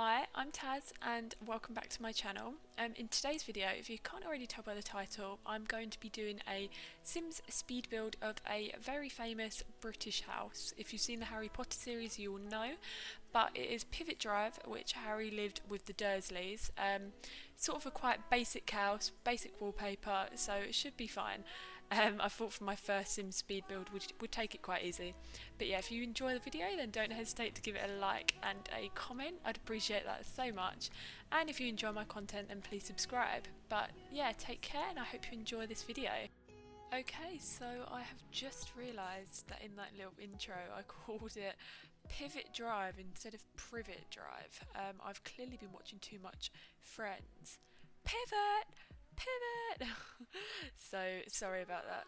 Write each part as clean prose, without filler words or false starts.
Hi, I'm Taz and welcome back to my channel. In today's video, if you can't already tell by the title, I'm going to be doing a Sims speed build of a very famous British house. If you've seen the Harry Potter series, you will know, but it is Privet Drive, which Harry lived with the Dursleys. Sort of a quite basic house, basic wallpaper, so it should be fine. I thought for my first Sims speed build would take it quite easy. But yeah, if you enjoy the video, then don't hesitate to give it a like and a comment. I'd appreciate that so much. And if you enjoy my content, then please subscribe. But yeah, take care and I hope you enjoy this video. Okay, so I have just realised that in that little intro I called it Pivot Drive instead of Privet Drive. I've clearly been watching too much Friends. Pivot! Pivot! So sorry about that.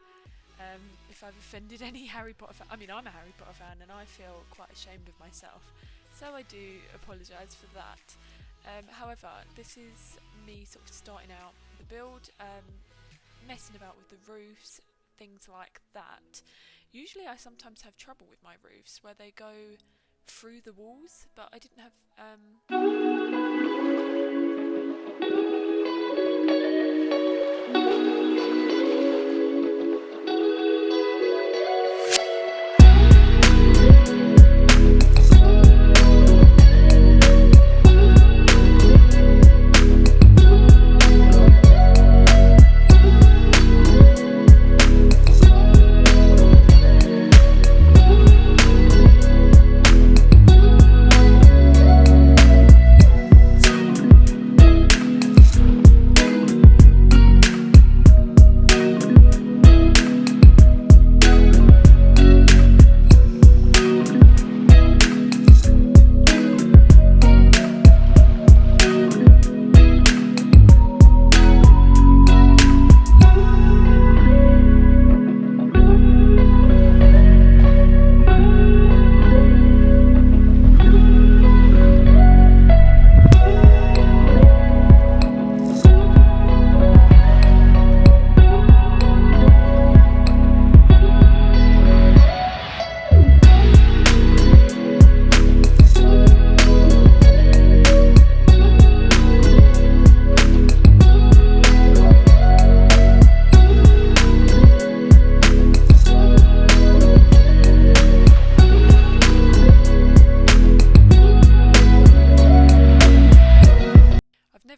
If I've offended any Harry Potter fan, I'm a Harry Potter fan and I feel quite ashamed of myself, so I do apologise for that. However, this is me sort of starting out the build, messing about with the roofs, things like that. Usually I sometimes have trouble with my roofs where they go through the walls, but I didn't have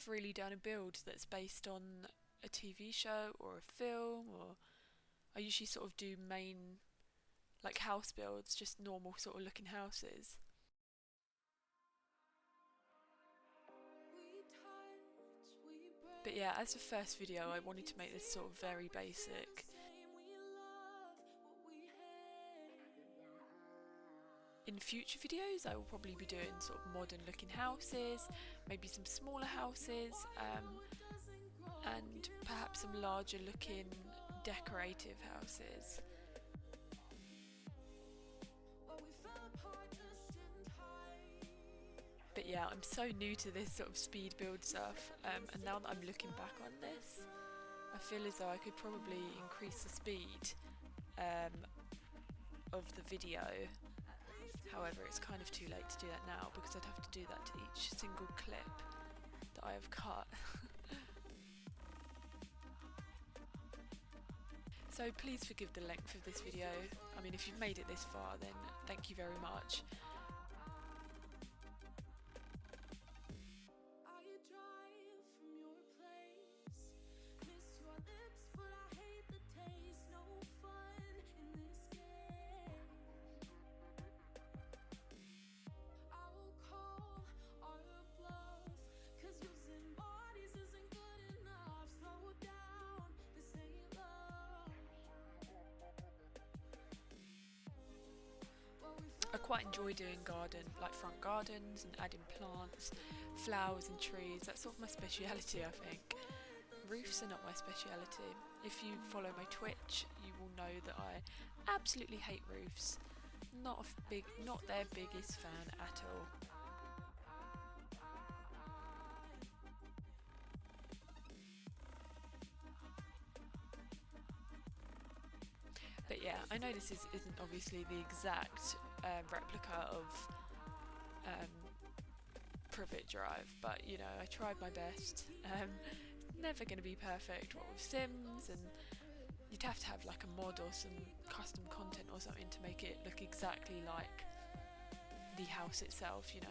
really done a build that's based on a TV show or a film, or I usually sort of do main like house builds, just normal sort of looking houses. But yeah, as the first video I wanted to make this sort of very basic. In future videos I will probably be doing sort of modern looking houses, maybe some smaller houses, and perhaps some larger looking decorative houses. But yeah, I'm so new to this sort of speed build stuff, and now that I'm looking back on this, I feel as though I could probably increase the speed of the video. However, it's kind of too late to do that now because I'd have to do that to each single clip that I have cut. So please forgive the length of this video. I mean, if you've made it this far, then thank you very much. I quite enjoy doing front gardens and adding plants, flowers and trees. That's sort of my speciality, I think. Roofs are not my speciality. If you follow my Twitch, you will know that I absolutely hate roofs. Not their biggest fan at all. But yeah, I know this isn't obviously the exact replica of Privet drive, but you know, I tried my best. Never going to be perfect, what with Sims, and you'd have to have like a mod or some custom content or something to make it look exactly like the house itself, you know.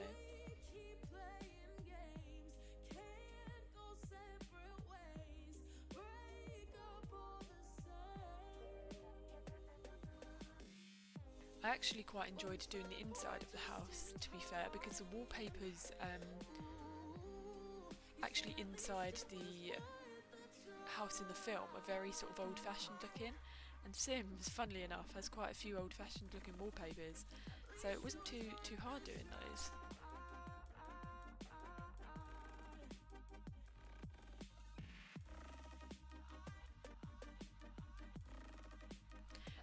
I actually quite enjoyed doing the inside of the house, to be fair, because the wallpapers actually inside the house in the film are very sort of old-fashioned looking, and Sims, funnily enough, has quite a few old-fashioned looking wallpapers, so it wasn't too hard doing those.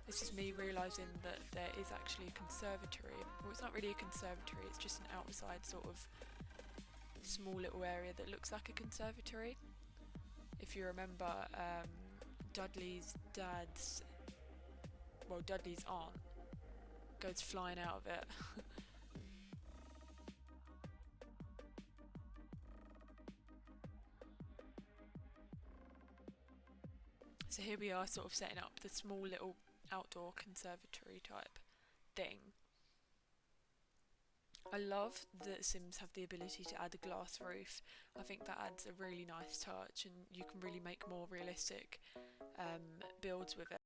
This is me realising that there is actually a conservatory. Well, it's not really a conservatory, it's just an outside sort of small little area that looks like a conservatory. If you remember, Dudley's aunt goes flying out of it. So here we are sort of setting up the small little outdoor conservatory type thing. I love that Sims have the ability to add a glass roof. I think that adds a really nice touch, and you can really make more realistic builds with it.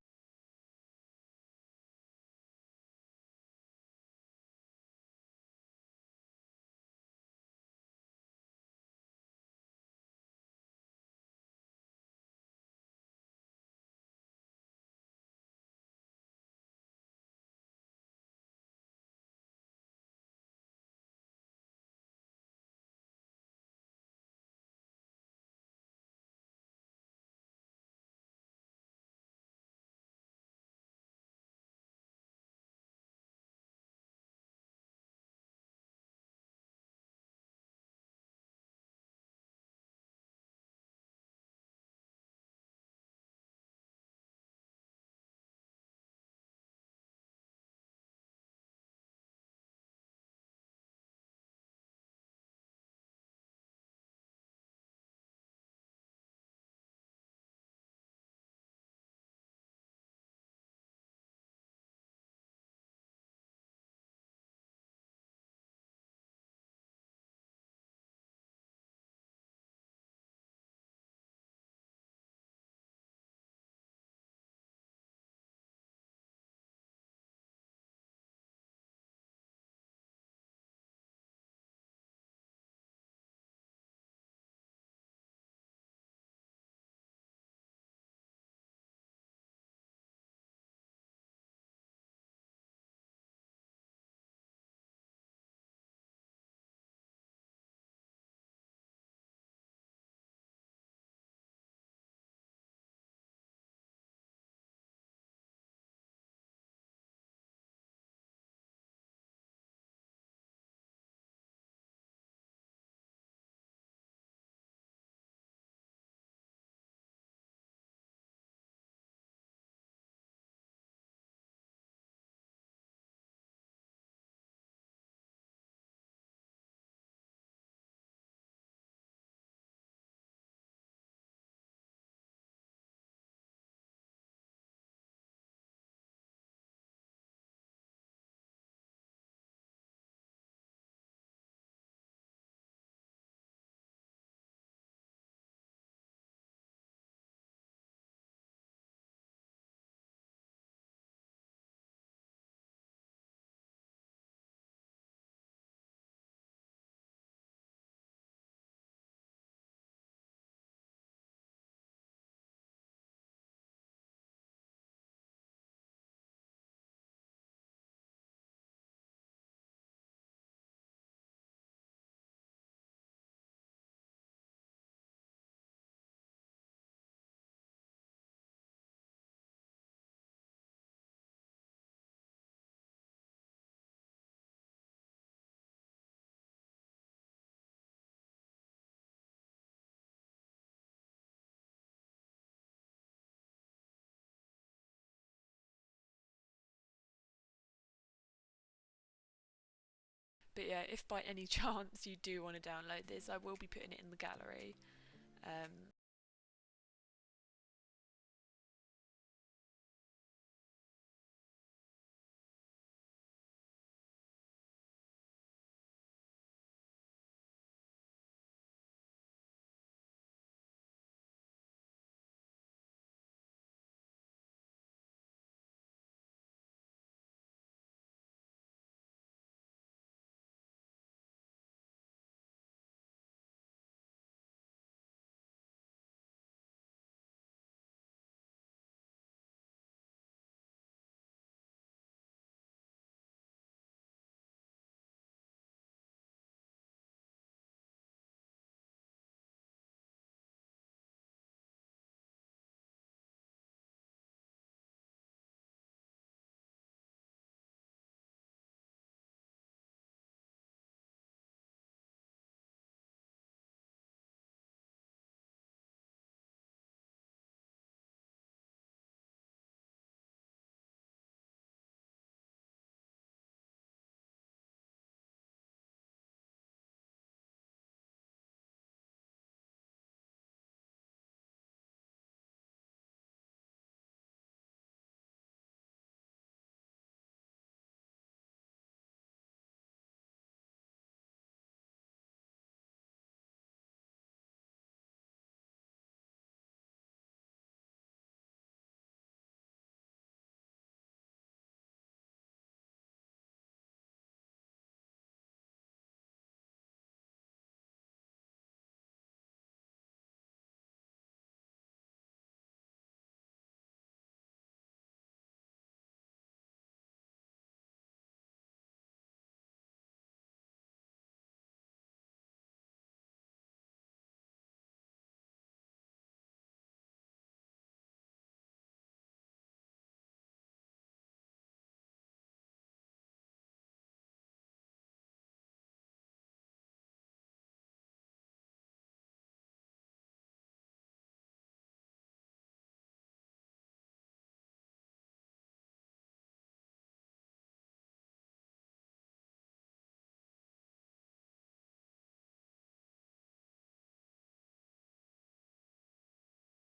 But yeah, if by any chance you do want to download this, I will be putting it in the gallery. Um,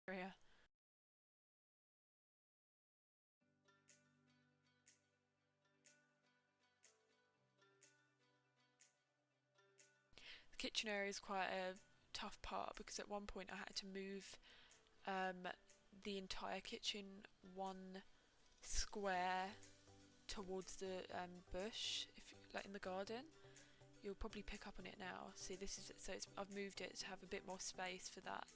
area. The kitchen area is quite a tough part because at one point I had to move the entire kitchen one square towards the bush, if like in the garden. You'll probably pick up on it now. See, this is so I've moved it to have a bit more space for that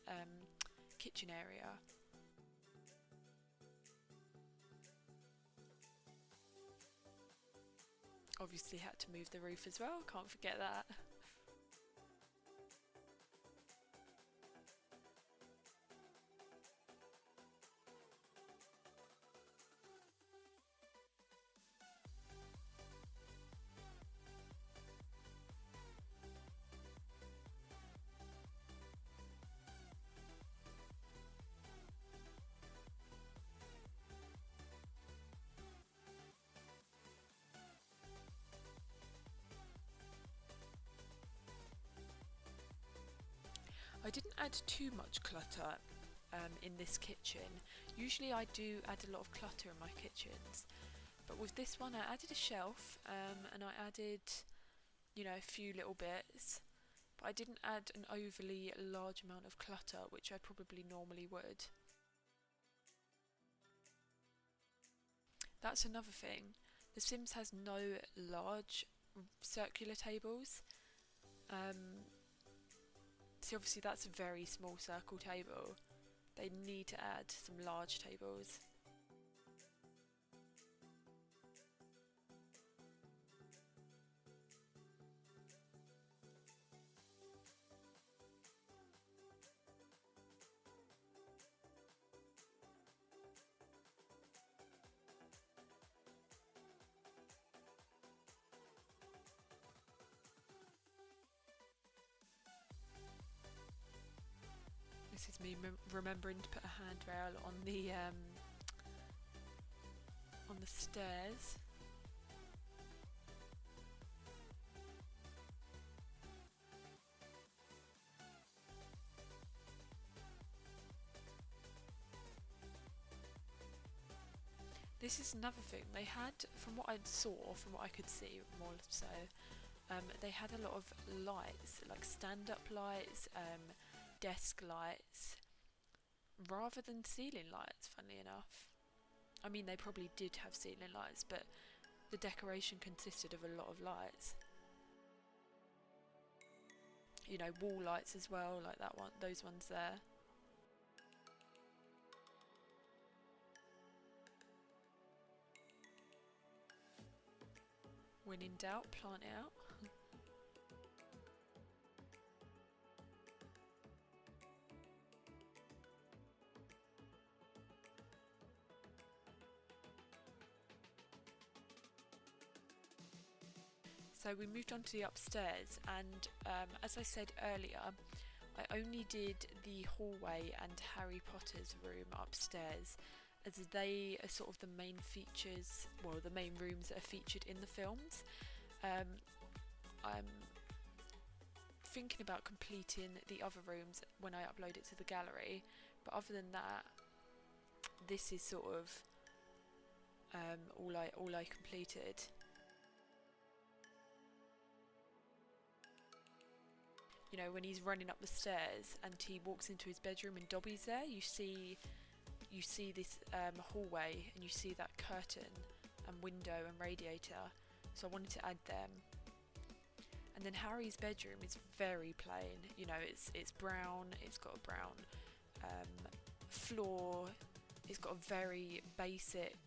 kitchen area. Obviously had to move the roof as well, can't forget that. I didn't add too much clutter in this kitchen. Usually I do add a lot of clutter in my kitchens, but with this one I added a shelf and I added, you know, a few little bits, but I didn't add an overly large amount of clutter, which I probably normally would. That's another thing. The Sims has no large circular tables. Um, so obviously that's a very small circle table. They need to add some large tables. This is me remembering to put a handrail on the stairs. This is another thing they had, from what I saw, from what I could see more so. They had a lot of lights, like stand-up lights, desk lights, rather than ceiling lights, funnily enough. I mean, they probably did have ceiling lights, but the decoration consisted of a lot of lights. You know, wall lights as well, like that one, those ones there. When in doubt, plant it out. So we moved on to the upstairs, and as I said earlier, I only did the hallway and Harry Potter's room upstairs, as they are sort of the main features, well, the main rooms that are featured in the films. I'm thinking about completing the other rooms when I upload it to the gallery, but other than that, this is sort of all I completed. You know, when he's running up the stairs and he walks into his bedroom and Dobby's there, you see this hallway, and you see that curtain and window and radiator, so I wanted to add them. And then Harry's bedroom is very plain, you know, it's brown, it's got a brown floor, it's got a very basic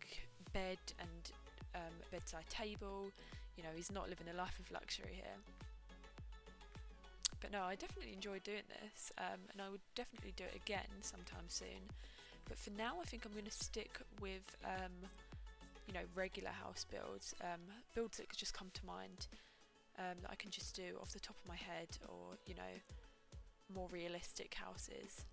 bed and bedside table. You know, he's not living a life of luxury here. But no, I definitely enjoyed doing this, and I would definitely do it again sometime soon. But for now, I think I'm going to stick with, you know, regular house builds, builds that could just come to mind, that I can just do off the top of my head, or, you know, more realistic houses.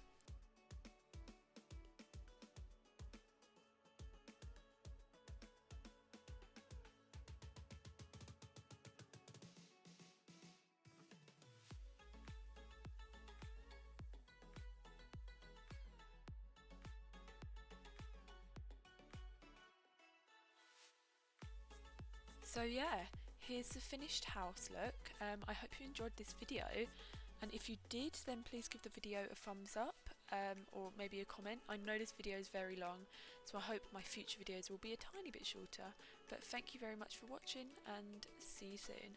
So yeah, here's the finished house look. I hope you enjoyed this video, and if you did, then please give the video a thumbs up, or maybe a comment. I know this video is very long, so I hope my future videos will be a tiny bit shorter, but thank you very much for watching, and see you soon.